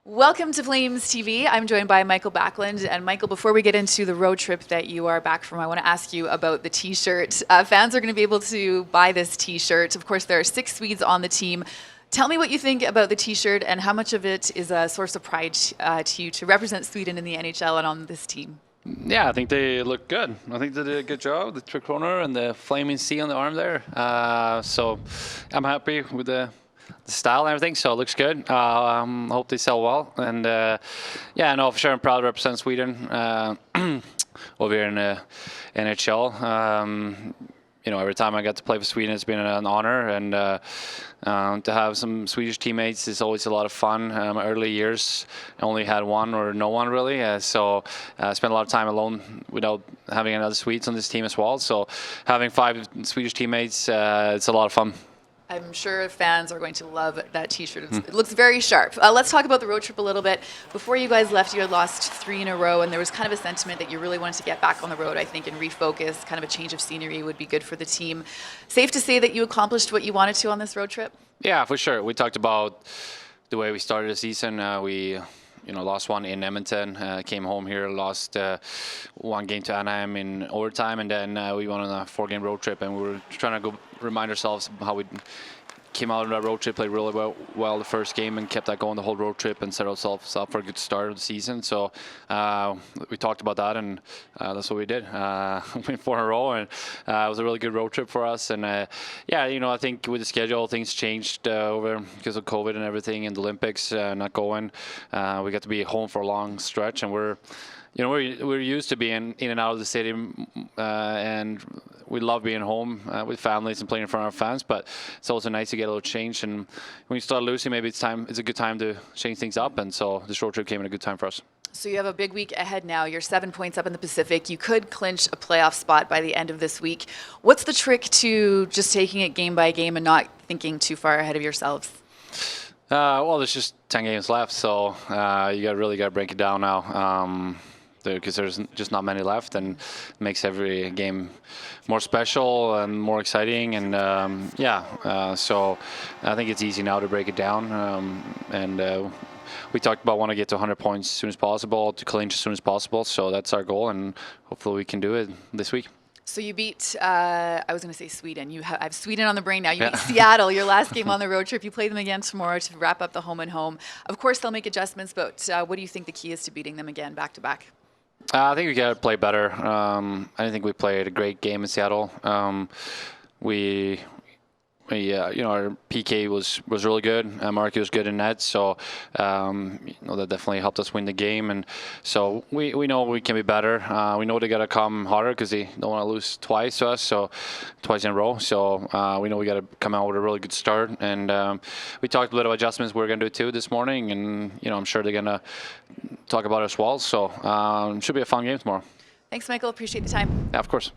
Welcome to Flames TV. I'm joined by Mikael Backlund. And Michael, before we get into the road trip that you are back from, I want to ask you about the T-shirt. Fans are going to be able to buy this T-shirt. Of course, there are 6 Swedes on the team. Tell me what you think about the T-shirt and how much of it is a source of pride to you to represent Sweden in the NHL and on this team. Yeah, I think they look good. I think they did a good job. The tricolour and the flaming C on the arm there. So I'm happy with the style and everything, so it looks good. I hope they sell well. And yeah, no, for sure, I'm proud to represent Sweden over here in the NHL. You know, every time I got to play for Sweden, it's been an honor, and to have some Swedish teammates is always a lot of fun. Early years, I only had one or no one really, so I spent a lot of time alone without having another Swedes on this team as well. So having 5 Swedish teammates, it's a lot of fun. I'm sure fans are going to love that T-shirt. It looks very sharp. Let's talk about the road trip a little bit. Before you guys left, you had lost 3 in a row, and there was kind of a sentiment that you really wanted to get back on the road, I think, and refocus. Kind of a change of scenery would be good for the team. Safe to say that you accomplished what you wanted to on this road trip? Yeah, for sure. We talked about the way we started the season. We lost one in Edmonton, came home here, lost 1 game to Anaheim in overtime, and then we went on a 4-game road trip, and we were trying to go remind ourselves how we came out on that road trip, played really well the first game, and kept that going the whole road trip and set ourselves up for a good start of the season. So we talked about that, and that's what we did. Win 4 in a row, and it was a really good road trip for us. And yeah, I think with the schedule, things changed over because of COVID and everything, and the Olympics not going. We got to be home for a long stretch, and we're used to being in and out of the stadium, and we love being home with families and playing in front of our fans. But it's also nice to get a little change. And when you start losing, maybe it's a good time to change things up. And so this road trip came at a good time for us. So you have a big week ahead now. You're 7 points up in the Pacific. You could clinch a playoff spot by the end of this week. What's the trick to just taking it game by game and not thinking too far ahead of yourselves? Well, there's just 10 games left, so you really got to break it down now. Because there's just not many left, and it makes every game more special and more exciting. And so I think it's easy now to break it down. We talked about wanting to get to 100 points as soon as possible, to clinch as soon as possible. So that's our goal, and hopefully we can do it this week. So you beat, I was going to say Sweden. I have Sweden on the brain now. You beat Seattle, your last game on the road trip. You play them again tomorrow to wrap up the home and home. Of course, they'll make adjustments, but what do you think the key is to beating them again back to back? I think we got to play better. I didn't think we played a great game in Seattle. Our PK was really good. Marky was good in net, so that definitely helped us win the game. And so we know we can be better. We know they got to come harder because they don't want to lose twice to us, so twice in a row. So we know we got to come out with a really good start. And we talked a little adjustments we're going to do too this morning, and I'm sure they're going to talk about it as well. So it should be a fun game tomorrow. Thanks, Michael. Appreciate the time. Yeah, of course.